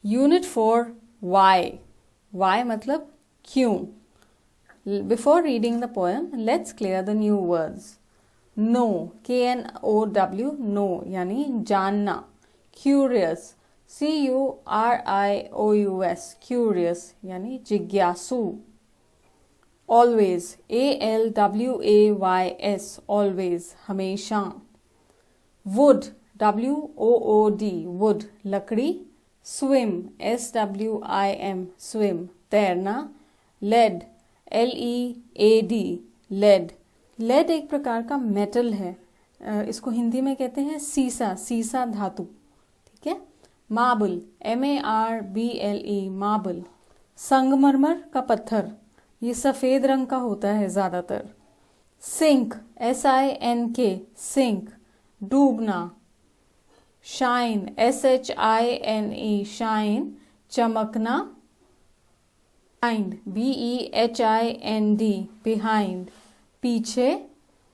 Unit 4 Y. Why मतलब क्यों. Before reading the poem let's clear the new words. No, KNOW, know यानी जानना. Curious, CURIOUS, curious यानी जिज्ञासु. ऑलवेज, ALWAYS, ऑलवेज हमेशा. वुड, WOOD, वुड लकड़ी. स्विम, SWIM, स्विम तैरना. Lead, LEAD, lead. लेड एक प्रकार का मेटल है. इसको हिंदी में कहते हैं सीसा, सीसा धातु. ठीक है. Marble, MARBLE, marble. संगमरमर का पत्थर, ये सफेद रंग का होता है ज्यादातर. सिंक, SINK, सिंक डूबना. शाइन, SHINE, शाइन चमकना. BEHIND, बिहाइंड पीछे.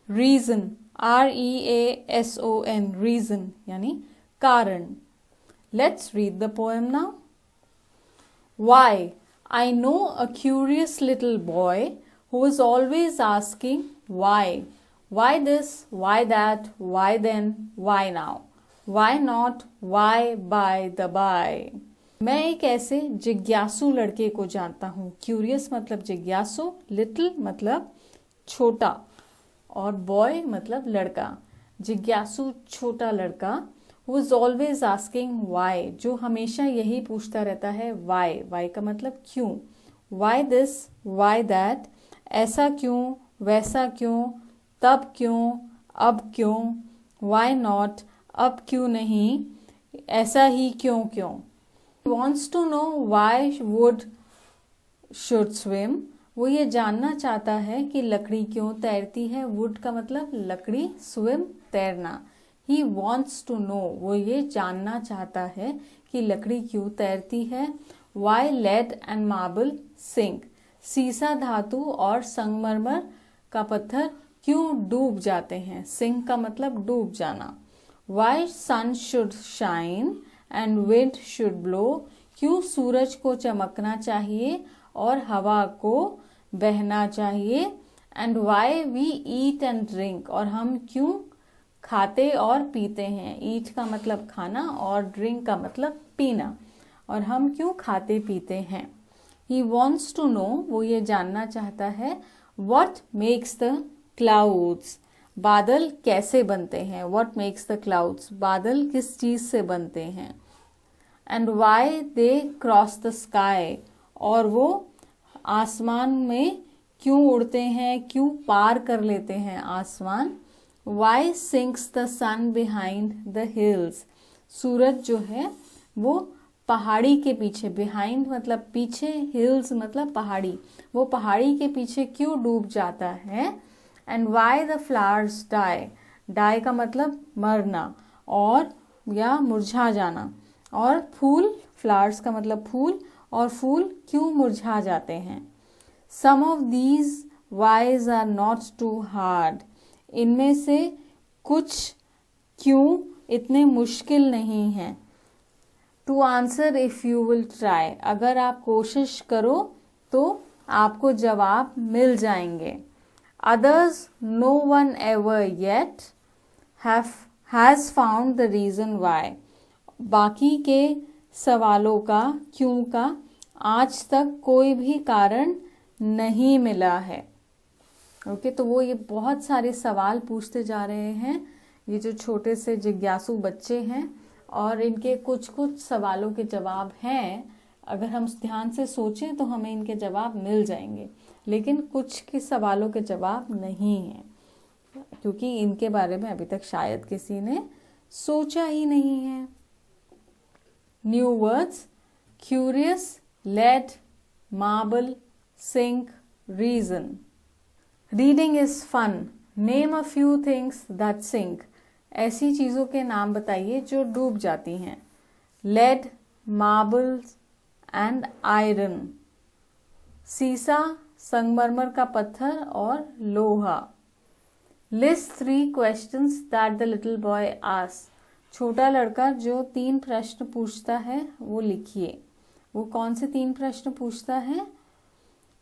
रीजन, REASON, रीजन यानी कारण. Let's read the poem now. Why? I know a curious little boy who is always asking why. Why this? Why that? Why then? Why now? Why not? Why by the by? मैं एक ऐसे जिज्ञासु लड़के को जानता हूँ. Curious मतलब जिज्ञासु, लिटिल मतलब छोटा और बॉय मतलब लड़का. जिज्ञासु छोटा लड़का. Who is always asking why, जो हमेशा यही पूछता रहता है why. why का मतलब क्यों. Why this? Why that? ऐसा क्यों, वैसा क्यों, तब क्यों, अब क्यों. Why not? अब क्यों नहीं, ऐसा ही क्यों क्यों. He wants to know why wood should swim. वो ये जानना चाहता है कि लकड़ी क्यों तैरती है. वुड का मतलब लकड़ी, स्विम तैरना. He wants to know, वो ये जानना चाहता है कि लकड़ी क्यों तैरती है. Why lead and marble sink, सीसा धातु और संगमरमर का पत्थर क्यों डूब जाते हैं. सिंक का मतलब डूब जाना. Why sun should shine and wind should blow, क्यों सूरज को चमकना चाहिए और हवा को बहना चाहिए. And why we eat and drink, और हम क्यों खाते और पीते हैं. ईट का मतलब खाना और ड्रिंक का मतलब पीना. और हम क्यों खाते पीते हैं. He wants to know, वो ये जानना चाहता है. What makes the clouds, बादल कैसे बनते हैं. What makes the clouds, बादल किस चीज से बनते हैं. And why they cross the sky, और वो आसमान में क्यों उड़ते हैं, क्यों पार कर लेते हैं आसमान. Why sinks the sun behind the hills, सूरज जो है वो पहाड़ी के पीछे. behind मतलब पीछे, hills मतलब पहाड़ी. वो पहाड़ी के पीछे क्यों डूब जाता है. And why the flowers die, die का मतलब मरना और या मुरझा जाना. और फूल, flowers का मतलब फूल, और फूल क्यों मुरझा जाते हैं. Some of these whys are not too hard, इनमें से कुछ क्यों इतने मुश्किल नहीं हैं. To answer if you will try, अगर आप कोशिश करो तो आपको जवाब मिल जाएंगे. Others no one ever yet has found the reason why, बाकी के सवालों का, क्यों का आज तक कोई भी कारण नहीं मिला है. ओके तो वो ये बहुत सारे सवाल पूछते जा रहे हैं, ये जो छोटे से जिज्ञासु बच्चे हैं, और इनके कुछ कुछ सवालों के जवाब हैं. अगर हम ध्यान से सोचें तो हमें इनके जवाब मिल जाएंगे, लेकिन कुछ के सवालों के जवाब नहीं हैं क्योंकि इनके बारे में अभी तक शायद किसी ने सोचा ही नहीं है. New words: curious, lead, marble, sink, reason. Reading is fun. Name a few things that sink, ऐसी चीजों के नाम बताइए जो डूब जाती हैं. Lead, marbles and iron. सीसा, संगमरमर का पत्थर और लोहा. List 3 questions that the little boy asked, छोटा लड़का जो 3 प्रश्न पूछता है वो लिखिए। वो कौन से 3 प्रश्न पूछता है?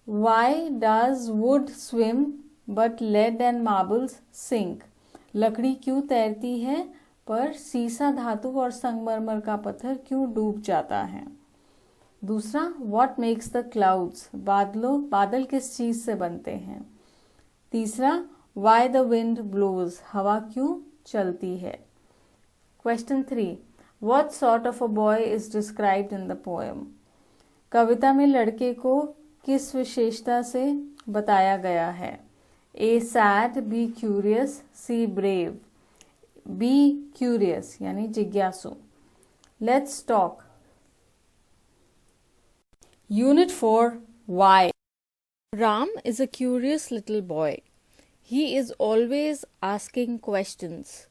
Why does wood swim but lead and marbles sink? लकड़ी क्यों तैरती है पर सीसा धातु और संगमरमर का पत्थर क्यों डूब जाता है? दूसरा, What makes the clouds? बादल किस चीज से बनते हैं? तीसरा, Why the wind blows? हवा क्यों चलती है? Question 3. What sort of a boy is described in the poem? कविता में लड़के को किस विशेषता से बताया गया है? A. sad, B. curious, C. brave. B. curious यानी जिज्ञासु। Let's talk. Unit 4. Why? Ram is a curious little boy. He is always asking questions.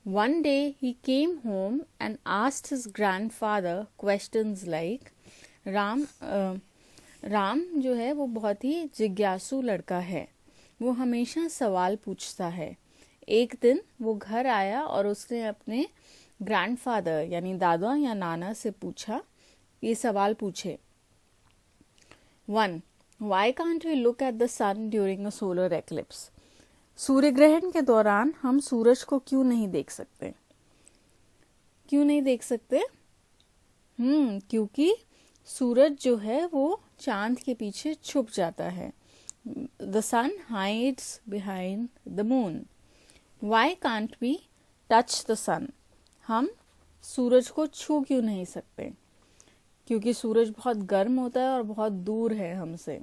One day he came home and asked his grandfather questions like Ram जो है वो बहुत ही जिज्ञासु लड़का है। वो हमेशा सवाल पूछता है। एक दिन वो घर आया और उसने अपने ग्रैंडफादर यानी दादा या नाना से पूछा, ये सवाल पूछे। 1. Why can't we look at the sun during a solar eclipse? सूर्य ग्रहण के दौरान हम सूरज को क्यों नहीं देख सकते? क्यों नहीं देख सकते? क्योंकि सूरज जो है वो चांद के पीछे छुप जाता है। The sun hides behind the moon. Why can't we touch the sun? हम सूरज को छू क्यों नहीं सकते? क्योंकि सूरज बहुत गर्म होता है और बहुत दूर है हमसे।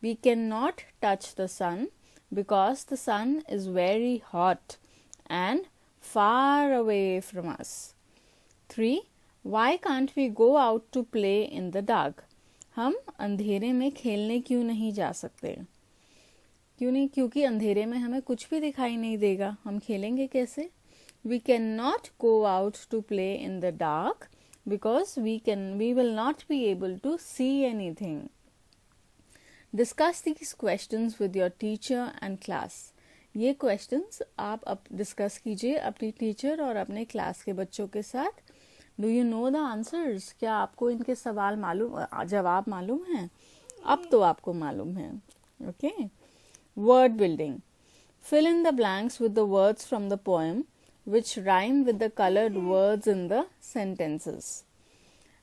We cannot touch the sun because the sun is very hot and far away from us. 3. Why can't we go out to play in the dark? हम अंधेरे में खेलने क्यों नहीं जा सकते? क्यों नहीं? क्योंकि अंधेरे में हमें कुछ भी दिखाई नहीं देगा। हम खेलेंगे कैसे? We cannot go out to play in the dark because we will not be able to see anything. Discuss these questions with your teacher and class. ये questions आप डिस्कस कीजिए अपनी टीचर और अपने क्लास के बच्चों के साथ। Do you know the answers? क्या आपको इनके जवाब मालूम है? अब तो आपको मालूम है। Okay. Word building. Fill in the blanks with the words from the poem which rhyme with the colored words in the sentences.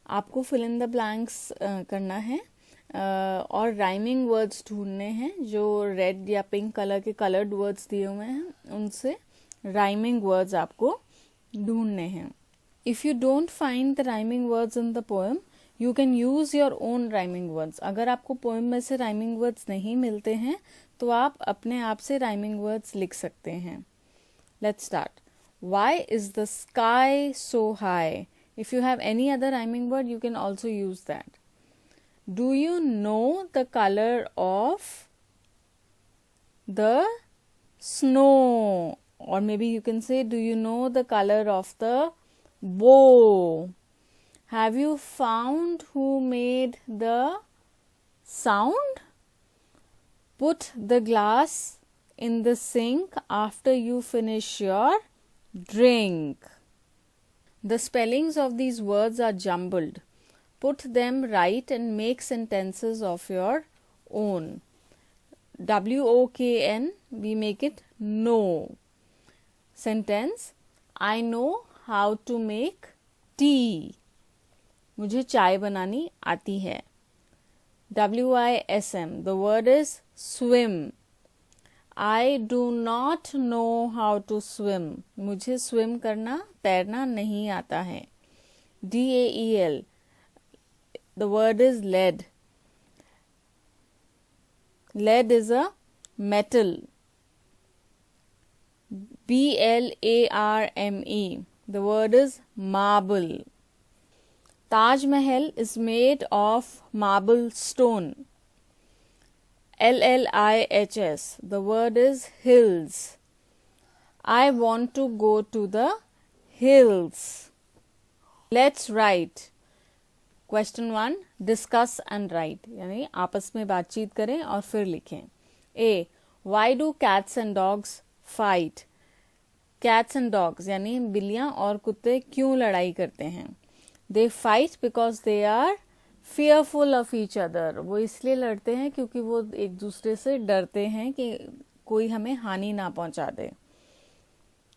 आपको fill in the blanks करना है और rhyming words ढूंढने हैं जो रेड या पिंक कलर के colored words दिए हुए हैं, उनसे rhyming words आपको ढूंढने हैं। If you don't find the rhyming words in the poem, you can use your own rhyming words. अगर आपको poem में से rhyming words नहीं मिलते हैं तो आप अपने आप से rhyming words लिख सकते हैं। Let's start. Why is the sky so high? If you have any other rhyming word, you can also use that. Do you know the color of the snow? Or maybe you can say, do you know the color of the bow? Have you found who made the sound? Put the glass in the sink after you finish your drink. The spellings of these words are jumbled. Put them right and make sentences of your own. WOKN, we make it know. Sentence, I know how to make tea. मुझे चाय बनानी आती है। WISM, the word is swim. I do not know how to swim. मुझे swim करना, तैरना नहीं आता है। DAEL, the word is lead. Lead is a metal. BLARME, the word is marble. Taj Mahal is made of marble stone. LLIHS, the word is hills. I want to go to the hills. Let's write. Question 1, discuss and write. यानी आपस में बातचीत करें और फिर लिखें। A. Why do cats and dogs fight? cats and dogs यानी बिल्लियाँ और कुत्ते क्यों लड़ाई करते हैं? They fight because they are fearful of each other. वो इसलिए लड़ते हैं क्योंकि वो एक दूसरे से डरते हैं कि कोई हमें हानि ना पहुंचा दे.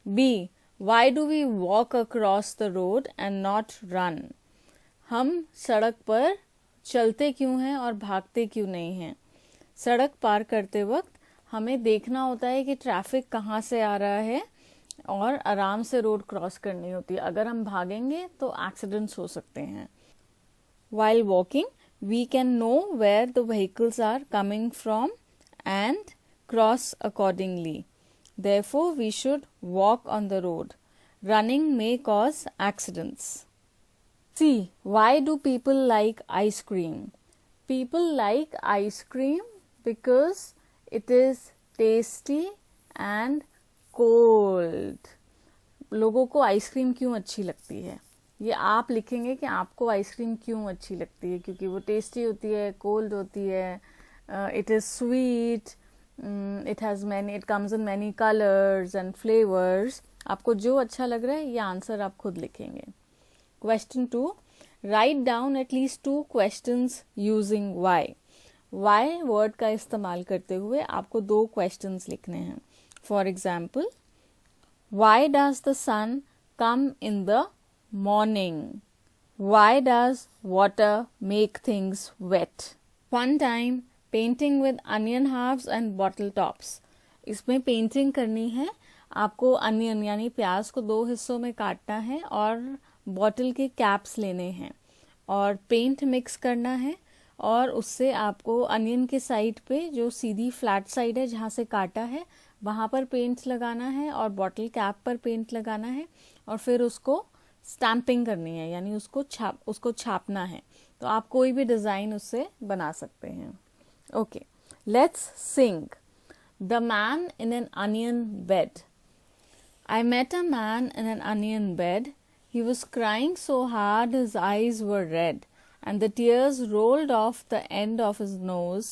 B. Why do we walk across the road and not run? हम सड़क पर चलते क्यों हैं और भागते क्यों नहीं हैं? सड़क पार करते वक्त हमें देखना होता है कि ट्रैफिक कहाँ से आ रहा है और आराम से रोड क्रॉस करनी होती है. अगर हम भागेंगे तो एक्सीडेंट्स हो सकते हैं. While walking, we can know where the vehicles are coming from and cross accordingly. Therefore, we should walk on the road. Running may cause accidents. C. Why do people like ice cream? People like ice cream because it is tasty and cold. लोगों को ice cream क्यों अच्छी लगती है? ये आप लिखेंगे कि आपको आइसक्रीम क्यों अच्छी लगती है. क्योंकि वो टेस्टी होती है, कोल्ड होती है, it is sweet, it comes in many colours and flavours. आपको जो अच्छा लग रहा है ये आंसर आप खुद लिखेंगे. Question 2. Write down at least 2 questions using why. Why word का इस्तेमाल करते हुए आपको 2 questions लिखने हैं. For example, why does the sun come in the morning? Why does water make things wet? Fun time painting with onion halves and bottle tops. इसमें painting करनी है. आपको अनियन यानी प्याज को 2 हिस्सों में काटना है और बॉटल के कैप्स लेने हैं और पेंट मिक्स करना है और उससे आपको अनियन के साइड पे जो सीधी फ्लैट साइड है जहाँ से काटा है वहाँ पर पेंट लगाना है और बॉटल कैप पर पेंट लगाना है और फिर उसको स्टैम्पिंग करनी है यानी उसको छापना है. तो आप कोई भी डिज़ाइन उससे बना सकते हैं. Okay, let's Singh. The man in an onion bed. I met a man in an onion bed. He was crying so hard his eyes were red, and the tears rolled off the end of his nose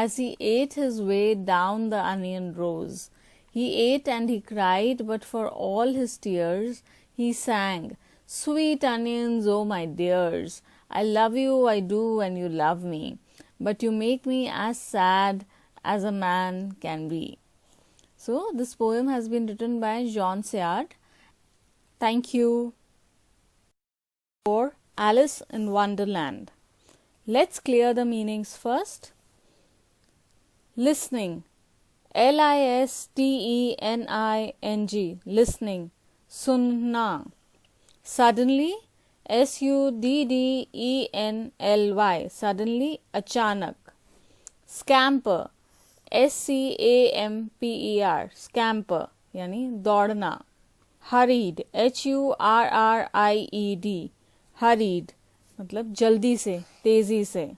as he ate his way down the onion rows. He ate and he cried, but for all his tears, he sang, "Sweet onions, oh my dears, I love you, I do, and you love me, but you make me as sad as a man can be." So, this poem has been written by Jean Sayard. Thank you. For Alice in Wonderland. Let's clear the meanings first. Listening. Listening. Listening. Sunna. Suddenly. Suddenly. Suddenly. Achanak. Scamper. SCAMPER. Scamper यानी दौड़ना. Hurried. HURRIED. Hurried मतलब जल्दी से, तेजी से.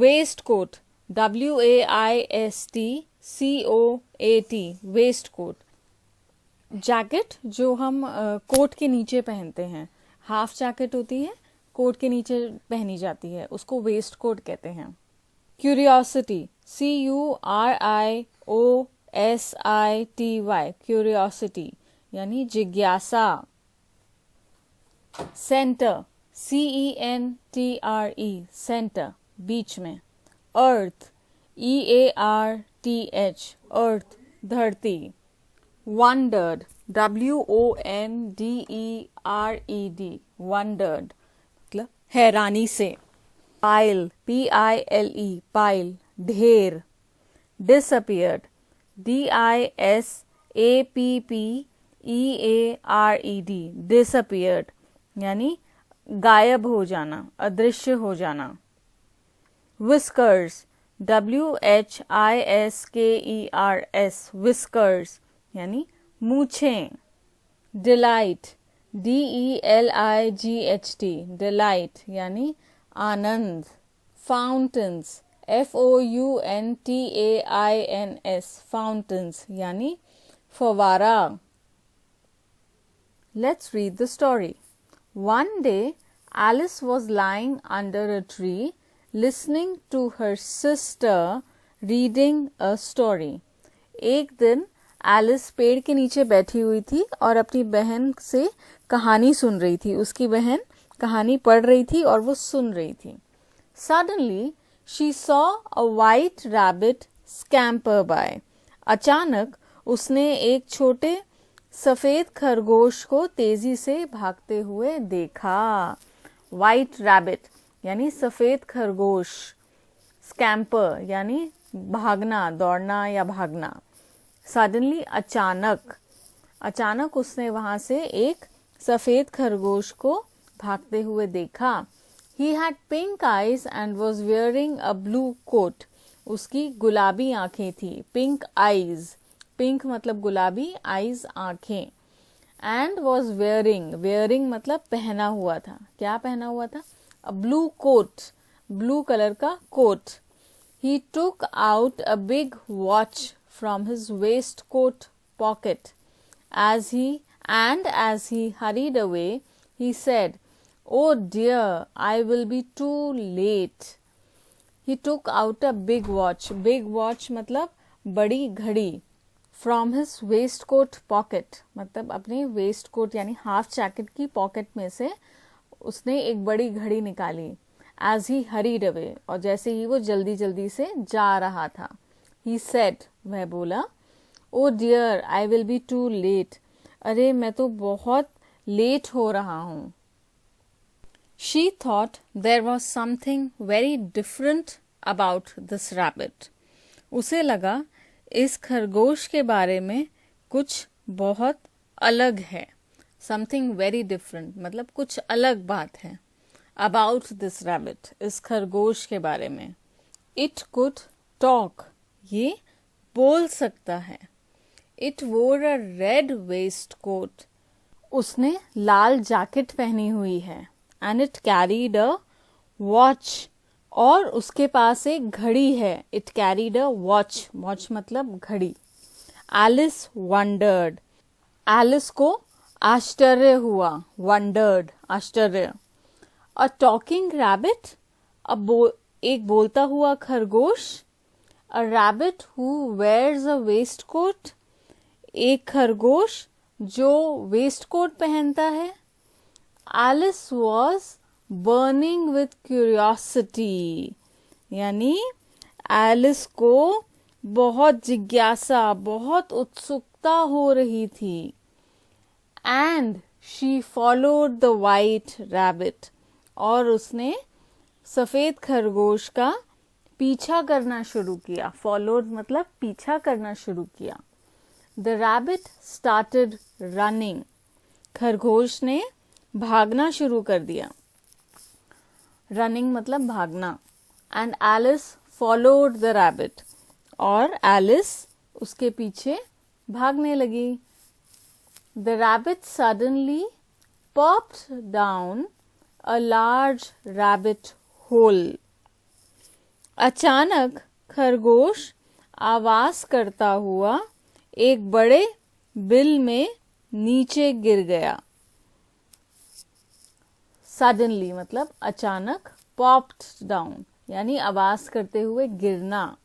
Waistcoat. WAISTCOAT. Waistcoat. Jacket जो हम coat के नीचे पहनते हैं. हाफ जैकेट होती है, कोट के नीचे पहनी जाती है, उसको वेस्ट कोट कहते हैं. Curiosity. CURIOSITY. Curiosity यानी जिज्ञासा. Center. CENTRE. Center बीच में. Earth. EARTH. Earth धरती. Wondered. WONDERED. Wondered मतलब हैरानी से. Pile. PILE. Pile ढेर. Disappeared. DISAPPEARED. Disappeared यानी गायब हो जाना, अदृश्य हो जाना. Whiskers. WHISKERS. Whiskers यानी मूछें. Delight. DELIGHT. Delight यानी आनंद. Fountains. FOUNTAINS. Fountains यानी फवारा. Let's read the story. One day, Alice was lying under a tree listening to her sister reading a story. एक दिन एलिस पेड़ के नीचे बैठी हुई थी और अपनी बहन से कहानी सुन रही थी। उसकी बहन कहानी पढ़ रही थी और वो सुन रही थी। Suddenly she saw a white rabbit scamper by. अचानक उसने एक छोटे सफेद खरगोश को तेजी से भागते हुए देखा। वाइट रैबिट यानी सफेद खरगोश, स्कैम्पर यानी भागना, दौड़ना या भागना। सडनली अचानक उसने वहां से एक सफेद खरगोश को भागते हुए देखा। He had pink eyes and was wearing a blue coat. उसकी गुलाबी आंखें थी। पिंक आईज, पिंक मतलब गुलाबी, आईज आंखें। एंड वॉज वेयरिंग मतलब पहना हुआ था। क्या पहना हुआ था? अ ब्लू कोट, ब्लू कलर का coat. He took out a big watch from his waistcoat pocket. As he hurried away, he said, "Oh dear, I will be too late." He took out a big watch. Big watch मतलब बड़ी घड़ी. From his waistcoat pocket मतलब अपने waistcoat यानी half jacket की pocket में से उसने एक बड़ी घड़ी निकाली। As he hurried away और जैसे ही वो जल्दी जल्दी से जा रहा था। He said वह बोला, "Oh dear, I will be too late." अरे मैं तो बहुत लेट हो रहा हूँ। She thought there was something very different about this rabbit. उसे लगा इस खरगोश के बारे में कुछ बहुत अलग है। Something very different मतलब कुछ अलग बात है। About this rabbit इस खरगोश के बारे में। It could talk ये बोल सकता है। It wore a red waistcoat उसने लाल जैकेट पहनी हुई है। And it carried a watch और उसके पास एक घड़ी है। It carried a watch, watch मतलब घड़ी। Alice wondered Alice को आश्चर्य हुआ। Wondered आश्चर्य। A talking rabbit एक बोलता हुआ खरगोश। A rabbit who wears a waistcoat एक खरगोश जो वेस्टकोट पहनता है। Alice was burning with curiosity यानी एलिस को बहुत जिज्ञासा, बहुत उत्सुकता हो रही थी। And she followed the white rabbit और उसने सफेद खरगोश का पीछा करना शुरू किया। Followed मतलब पीछा करना शुरू किया। The rabbit started running खरगोश ने भागना शुरू कर दिया। Running मतलब भागना। And Alice followed the rabbit और एलिस उसके पीछे भागने लगी। The rabbit suddenly popped down a large rabbit hole. अचानक खरगोश आवाज करता हुआ एक बड़े बिल में नीचे गिर गया। Suddenly मतलब अचानक, popped down यानी आवाज करते हुए गिरना।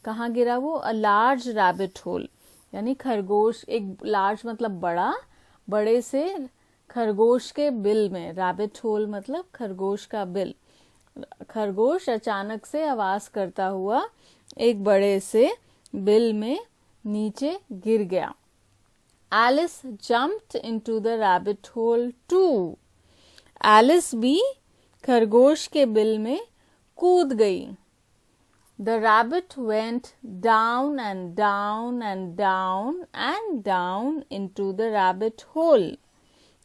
कहाँ गिरा वो? A large rabbit hole यानी खरगोश, एक लार्ज मतलब बड़ा, बड़े से खरगोश के बिल में। रैबिट होल मतलब खरगोश का बिल। खरगोश अचानक से आवाज करता हुआ एक बड़े से बिल में नीचे गिर गया। Alice jumped into the rabbit hole too Alice भी खरगोश के बिल में कूद गई। The rabbit went down and down and down and down into the rabbit hole.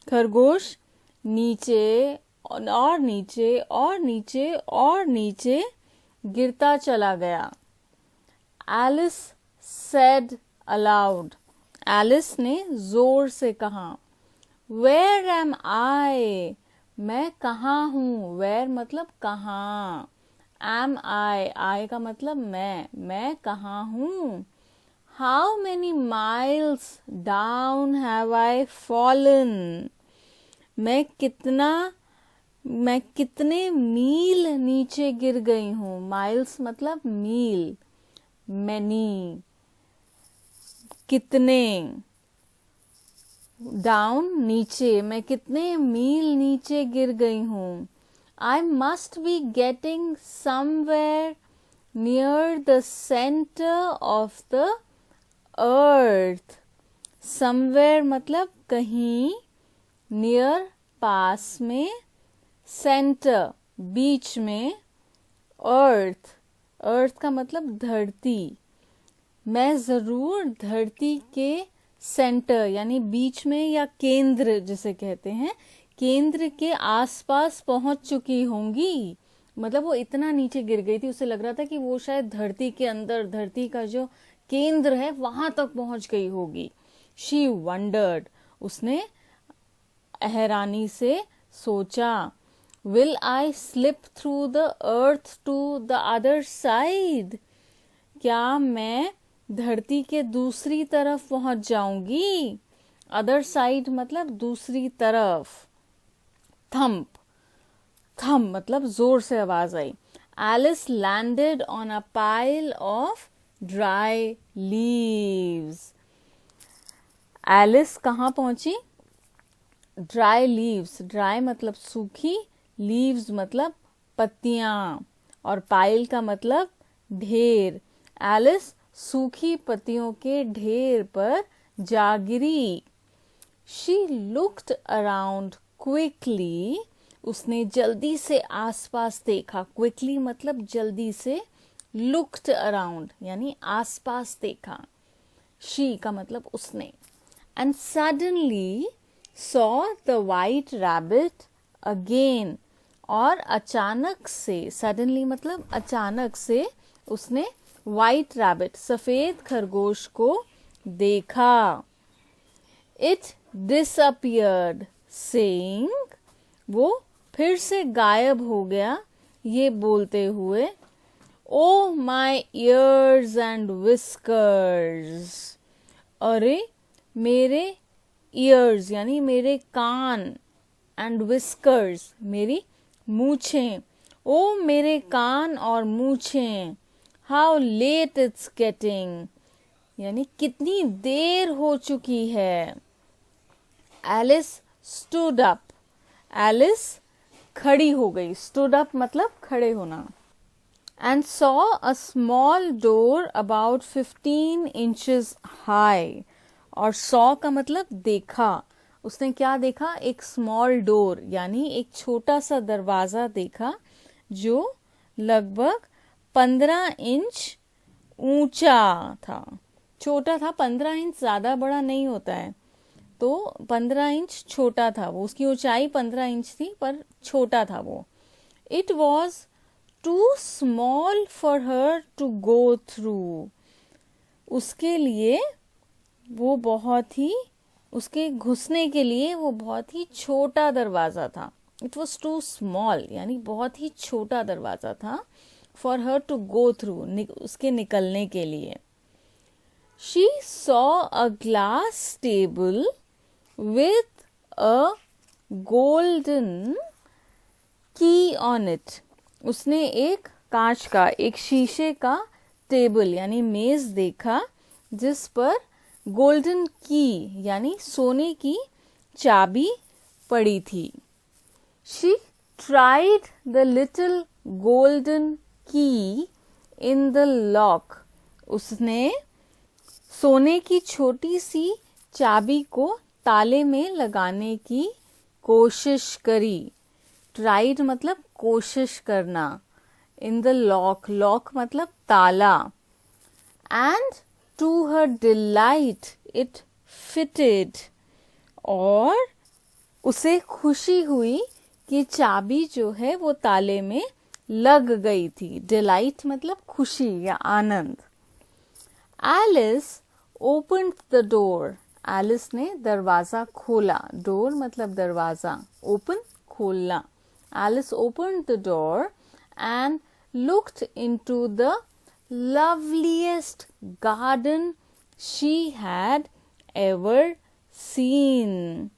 खरगोश नीचे और नीचे और नीचे और नीचे गिरता चला गया। Alice said aloud. Alice ने जोर से कहा, Where am I? मैं कहाँ हूँ? Where मतलब कहाँ। Am I का मतलब मैं कहाँ हूँ। How many miles down have I fallen? मैं कितने मील नीचे गिर गई हूँ। माइल्स मतलब मील। Many कितने, डाउन नीचे, मैं कितने मील नीचे गिर गई हूँ. I must be getting somewhere near the center of the earth. Somewhere मतलब कहीं, near पास में, center बीच में, earth, earth का मतलब धरती. मैं ज़रूर धरती के सेंटर यानी बीच में या केंद्र जिसे कहते हैं, केंद्र के आसपास पहुंच चुकी होंगी. मतलब वो इतना नीचे गिर गई थी, उसे लग रहा था कि वो शायद धरती के अंदर, धरती का जो केंद्र है वहां तक पहुंच गई होगी. शी वंडर्ड, उसने हैरानी से सोचा. Will I slip through the earth to the other side, क्या मैं धरती के दूसरी तरफ पहुंच जाऊंगी. अदर साइड मतलब दूसरी तरफ. थम्प, थम मतलब जोर से आवाज आई. Alice landed on a pile of dry leaves. Alice कहाँ पहुंची? ड्राई लीव्स, ड्राई मतलब सूखी, लीव्स मतलब पत्तियां, और पाइल का मतलब ढेर. एलिस सूखी पत्तियों के ढेर पर जा गिरी. शी लुक्ड अराउंड क्विकली, उसने जल्दी से आसपास देखा. क्विकली मतलब जल्दी से, लुक्ड अराउंड यानी आसपास देखा. शी का मतलब उसने. And suddenly saw the white rabbit again, और अचानक से, सडनली मतलब अचानक से, उसने व्हाइट रैबिट सफेद खरगोश को देखा. इट डिसअपियर्ड सेइंग, वो फिर से गायब हो गया ये बोलते हुए. ओ माई ईयर्स एंड विस्कर्स, अरे मेरे ईयर्स यानी मेरे कान, एंड विस्कर्स मेरी मूछें. ओ मेरे कान और मूछें. हाउ लेट इट्स गेटिंग, यानी कितनी देर हो चुकी है. एलिस स्टूड अप, एलिस खड़ी हो गई. स्टूड अप मतलब खड़े होना. And saw a small door about 15 inches high, और सॉ का मतलब देखा. उसने क्या देखा? एक स्मॉल डोर यानी एक छोटा सा दरवाजा देखा जो लगभग 15 इंच ऊंचा था. छोटा था, 15 इंच ज्यादा बड़ा नहीं होता है, तो 15 इंच छोटा था वो. उसकी ऊंचाई 15 इंच थी पर छोटा था वो. It was too small for her to go through, उसके लिए वो बहुत ही, उसके घुसने के लिए वो बहुत ही छोटा दरवाजा था. इट वॉज टू स्मॉल यानी बहुत ही छोटा दरवाजा था. For her to go through, उसके निकलने के लिए. She saw a glass table with a golden key on it. उसने एक कांच का, एक शीशे का टेबल यानी मेज देखा जिस पर गोल्डन की यानी सोने की चाबी पड़ी थी. She tried the little golden key in the lock. उसने सोने की छोटी सी चाबी को ताले में लगाने की कोशिश करी. ट्राइड मतलब कोशिश करना. इन द लॉक, लॉक मतलब ताला. And to her delight it fitted, और उसे खुशी हुई कि चाबी जो है वो ताले में लग गई थी. डिलाइट मतलब खुशी या आनंद. Alice opened the door, Alice ने दरवाजा खोला. डोर मतलब दरवाजा, ओपन खोलना. Alice opened the door and looked into the loveliest garden she had ever seen.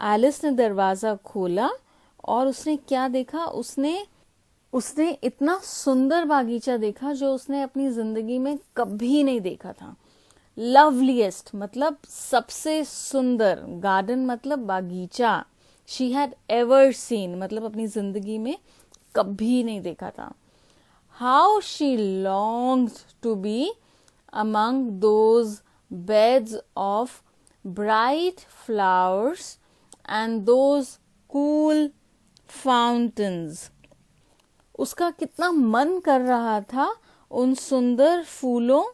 Alice ने दरवाजा खोला और उसने क्या देखा? उसने इतना सुंदर बागीचा देखा जो उसने अपनी जिंदगी में कभी नहीं देखा था. लवलीएस्ट मतलब सबसे सुंदर, गार्डन मतलब बागीचा, शी हैड एवर सीन मतलब अपनी जिंदगी में कभी नहीं देखा था. How she longed to be among those beds of bright flowers and those cool fountains. उसका कितना मन कर रहा था उन सुंदर फूलों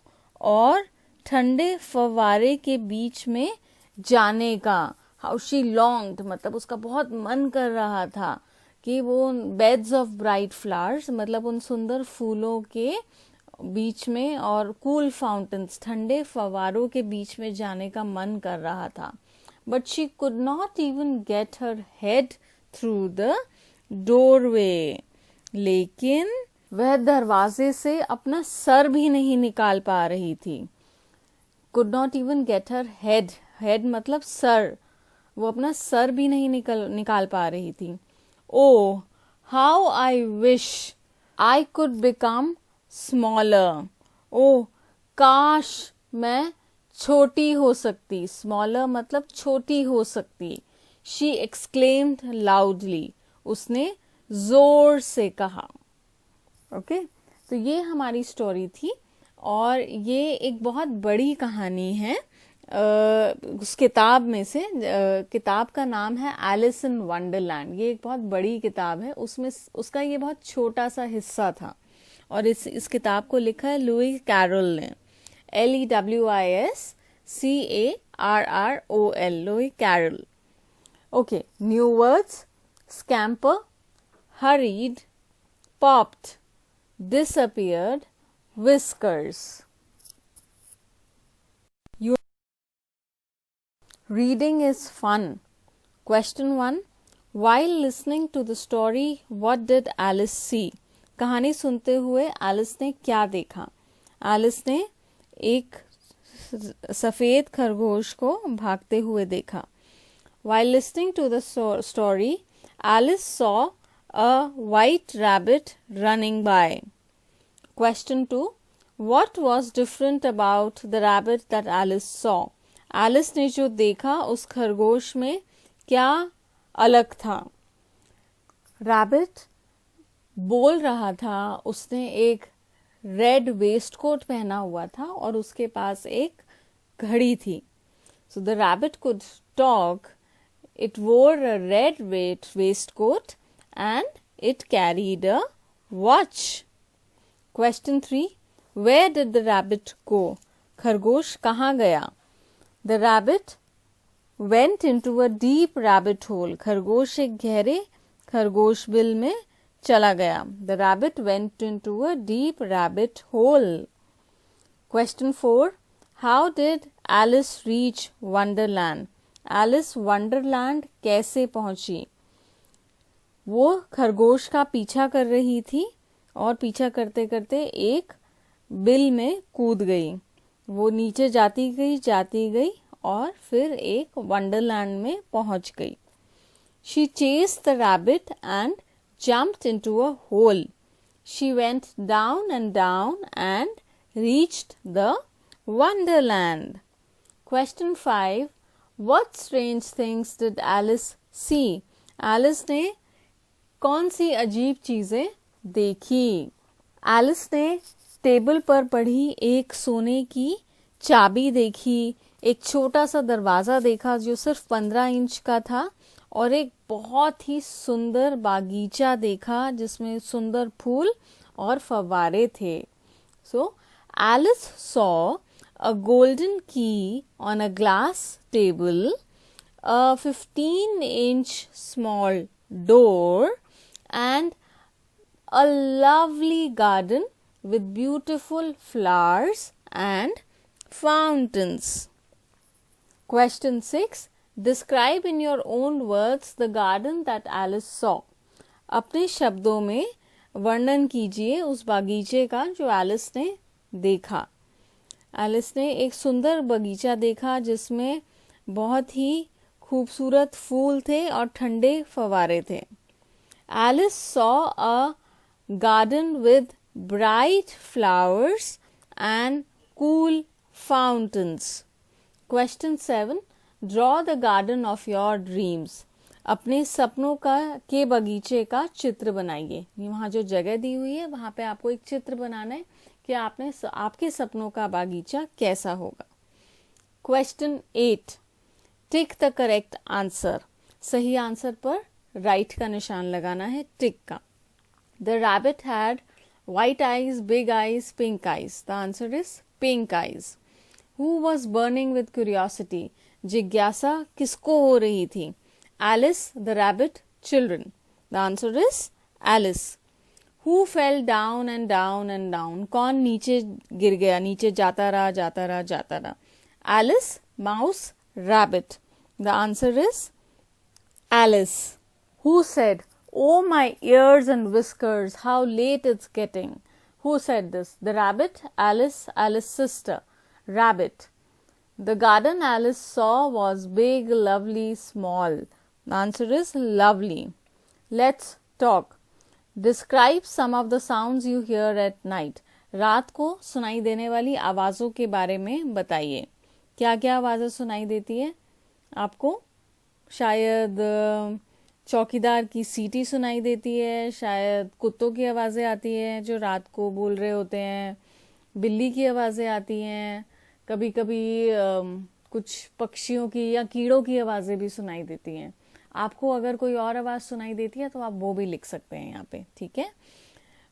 और ठंडे फव्वारे के बीच में जाने का. हाउ शी लॉन्ग्ड मतलब उसका बहुत मन कर रहा था कि वो बेड्स ऑफ ब्राइट फ्लावर्स मतलब उन सुंदर फूलों के बीच में और कूल फाउंटेन्स ठंडे फव्वारों के बीच में जाने का मन कर रहा था. But she could not even get her head through the doorway. लेकिन वह दरवाजे से अपना सर भी नहीं निकाल पा रही थी. Could not even get her head, head मतलब सर, वो अपना सर भी नहीं निकाल पा रही थी. Oh how I wish I could become smaller. ओ काश मैं छोटी हो सकती, स्मॉलर मतलब छोटी हो सकती. शी एक्सक्लेम्ड लाउडली, उसने जोर से कहा. ओके तो ये हमारी स्टोरी थी और ये एक बहुत बड़ी कहानी है उस किताब में से. किताब का नाम है एलिस इन वंडरलैंड. ये एक बहुत बड़ी किताब है, उसमें उसका ये बहुत छोटा सा हिस्सा था और इस किताब को लिखा है लुई कैरोल ने. LEWISCARROL, Lewis Carroll. Okay new words. Scamper, hurried, popped, disappeared, whiskers. Reading is fun. Question 1. While listening to the story, what did Alice see? कहानी सुनते हुए एलिस ने क्या देखा? एलिस ने एक सफेद खरगोश को भागते हुए देखा. While listening to the story, Alice saw a white rabbit running by. Question 2. What was different about the rabbit that Alice saw? Alice ने जो देखा उस खरगोश में क्या अलग था? Rabbit बोल रहा था, उसने एक रेड वेस्ट कोट पहना हुआ था और उसके पास एक घड़ी थी. So the rabbit could talk. It wore a red waistcoat and it carried a watch. Question 3. Where did the rabbit go? खरगोश कहाँ गया? The rabbit went into a deep rabbit hole. खरगोश एक गहरे खरगोश बिल में चला गया. The rabbit went into a deep rabbit hole. Question 4. How did Alice reach Wonderland? Alice Wonderland कैसे पहुंची? वो खरगोश का पीछा कर रही थी और पीछा करते करते एक बिल में कूद गई. वो नीचे जाती गई और फिर एक वंडरलैंड में पहुंच गई. She chased the rabbit and jumped into a hole. She went down and reached the wonderland. Question 5. What strange things did Alice see? Alice ने कौन सी अजीब चीजें देखी? Alice ने टेबल पर पड़ी एक सोने की चाबी देखी, एक छोटा सा दरवाजा देखा जो सिर्फ 15 इंच का था और एक बहुत ही सुंदर बागीचा देखा जिसमें सुंदर फूल और फव्वारे थे. So Alice saw a golden key on a glass table, a 15-inch small door, and a lovely garden with beautiful flowers and fountains. Question 6. Describe in your own words the garden that Alice saw. अपने शब्दों में वर्णन कीजिए उस बागीचे का जो Alice ने देखा. एलिस ने एक सुंदर बगीचा देखा जिसमें बहुत ही खूबसूरत फूल थे और ठंडे फव्वारे थे. Alice saw a garden with bright flowers and cool fountains. Question 7. Draw the garden of your dreams. अपने सपनों के बगीचे का चित्र बनाइए. वहाँ जो जगह दी हुई है वहाँ पे आपको एक चित्र बनाना है कि आपके सपनों का बागीचा कैसा होगा. Question 8. Tick the correct answer. सही आंसर पर राइट का निशान लगाना है, टिक का. The rabbit had white eyes, big eyes, pink eyes. The answer is pink eyes. Who was burning with curiosity? जिज्ञासा किसको हो रही थी? Alice, the rabbit, children. The answer is Alice. Who fell down and down and down? कौन नीचे गिर गया, नीचे जाता रहा. Alice, mouse, rabbit. The answer is Alice. Who said, "Oh my ears and whiskers, how late it's getting"? Who said this? The rabbit, Alice, Alice's sister, rabbit. The garden Alice saw was big, lovely, small. The answer is lovely. Let's talk. Describe some of the sounds you hear at night. रात को सुनाई देने वाली आवाज़ों के बारे में बताइए. क्या क्या आवाज़ें सुनाई देती है आपको? शायद चौकीदार की सीटी सुनाई देती है, शायद कुत्तों की आवाज़ें आती हैं जो रात को बोल रहे होते हैं, बिल्ली की आवाज़ें आती हैं, कभी कभी कुछ पक्षियों की या कीड़ों की आवाज़ें भी सुनाई देती हैं. आपको अगर कोई और आवाज़ सुनाई देती है तो आप वो भी लिख सकते हैं यहाँ पे, ठीक है.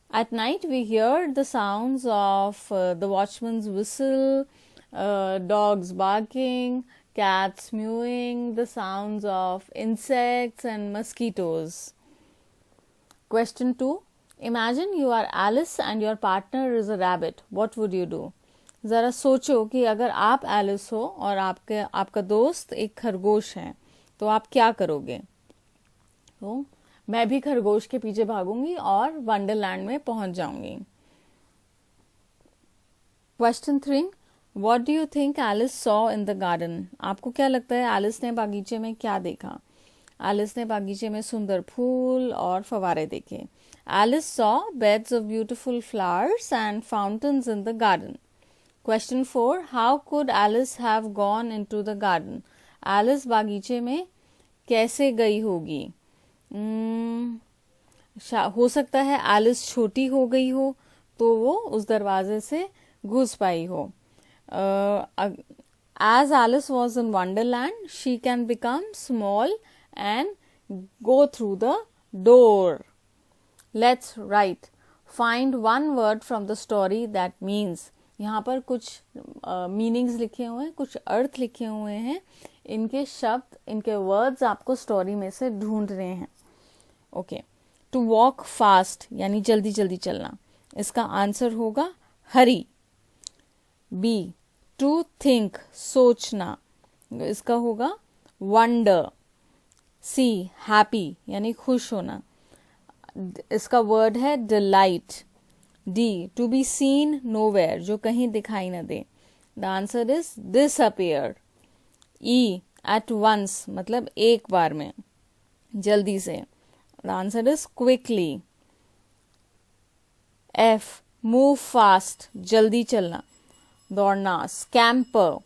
At night we hear the sounds of the watchman's whistle, dogs barking, cats mewing, the sounds of insects and mosquitoes. Question 2. Imagine you are Alice and your partner is a rabbit. What would you do? ज़रा सोचो कि अगर आप Alice हो और आपका दोस्त एक खरगोश है तो आप क्या करोगे. तो मैं भी खरगोश के पीछे भागूंगी और वंडरलैंड में पहुंच जाऊंगी. Question 3. What do you think Alice saw in the garden? आपको क्या लगता है एलिस ने बागीचे में क्या देखा? एलिस ने बागीचे में सुंदर फूल और फवारे देखे. Alice saw beds of beautiful flowers and fountains in the garden. Question 4. How could Alice have gone into the garden? Alice बागीचे में कैसे गई होगी? हो सकता है एलिस छोटी हो गई हो तो वो उस दरवाजे से घुस पाई हो. As Alice was in Wonderland, she can become small and go through the door. Let's write. Find one word from the story that means. यहाँ पर कुछ मीनिंग्स लिखे हुए हैं, कुछ अर्थ लिखे हुए हैं. इनके शब्द, इनके वर्ड्स आपको स्टोरी में से ढूंढने हैं. ओके. टू वॉक फास्ट यानी जल्दी जल्दी चलना. इसका आंसर होगा हरी. बी. टू थिंक सोचना. इसका होगा वंडर. सी. हैप्पी यानी खुश होना. इसका वर्ड है delight. D. To be seen nowhere जो कहीं दिखाई न दे. The answer is disappear. E. At once मतलब एक बार में, जल्दी से. The answer is quickly. F. Move fast जल्दी चलना, दौड़ना, scamper.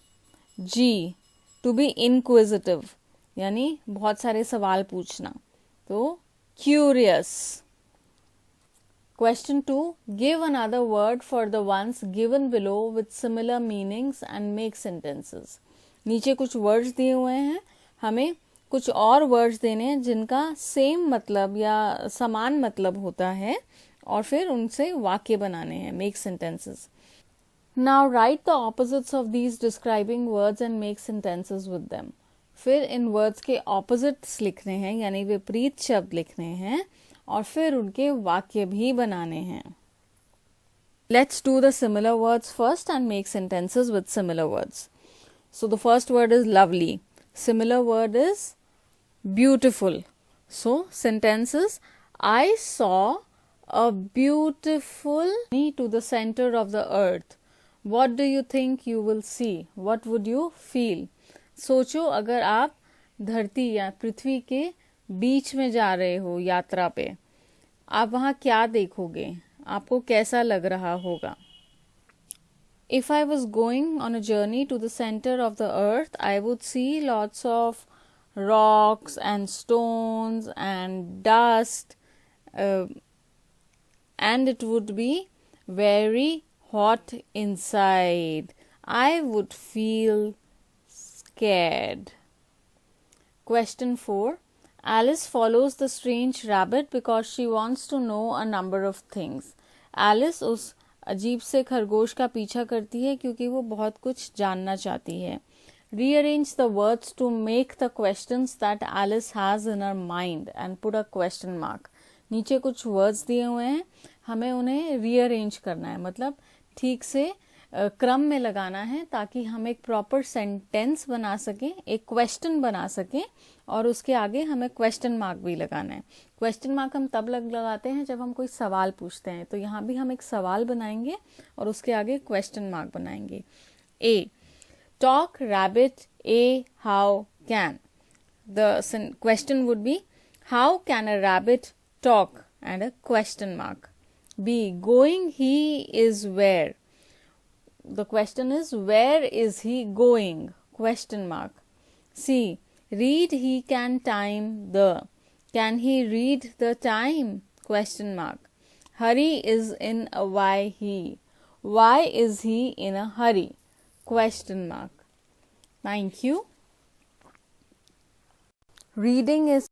G. To be inquisitive यानी बहुत सारे सवाल पूछना, तो curious. Question 2. Give another word for the ones given below with similar meanings and make sentences. नीचे कुछ वर्ड्स दिए हुए हैं, हमें कुछ और वर्ड्स देने हैं जिनका सेम मतलब या समान मतलब होता है और फिर उनसे वाक्य बनाने हैं, make sentences. Now write the opposites of these describing words and make sentences with them. फिर इन वर्ड्स के opposites लिखने हैं यानी विपरीत शब्द लिखने हैं और फिर उनके वाक्य भी बनाने हैं. Let's do the similar words first and make sentences with similar words. So the first word is lovely. Similar word is beautiful. So sentence is, I saw a beautiful to the center of the earth. What do you think you will see? What would you feel? सोचो अगर आप धरती या पृथ्वी के बीच में जा रहे हो यात्रा पे, आप वहाँ क्या देखोगे, आपको कैसा लग रहा होगा. If I was going on a journey to the center of the earth, I would see lots of rocks and stones and dust, and it would be very hot inside. I would feel scared. Question 4. Alice follows the strange rabbit because she wants to know a number of things. Alice उस अजीब से खरगोश का पीछा करती है क्योंकि वो बहुत कुछ जानना चाहती है. Rearrange the words to make the questions that Alice has in her mind and put a question mark. नीचे कुछ वर्ड्स दिए हुए हैं, हमें उन्हें रीअरेंज करना है, मतलब ठीक से क्रम में लगाना है ताकि हम एक प्रॉपर सेंटेंस बना सकें, एक क्वेश्चन बना सकें और उसके आगे हमें क्वेश्चन मार्क भी लगाना है. क्वेश्चन मार्क हम तब लगाते हैं जब हम कोई सवाल पूछते हैं, तो यहाँ भी हम एक सवाल बनाएंगे और उसके आगे क्वेश्चन मार्क बनाएंगे. A, talk rabbit. A, how can. The question would be how can a rabbit talk and a question mark. B, going he is where. The question is where is he going? Question mark. C, read he can time the. Can he read the time? Question mark. Hurry is in a why he. Why is he in a hurry? Question mark. Thank you. Reading is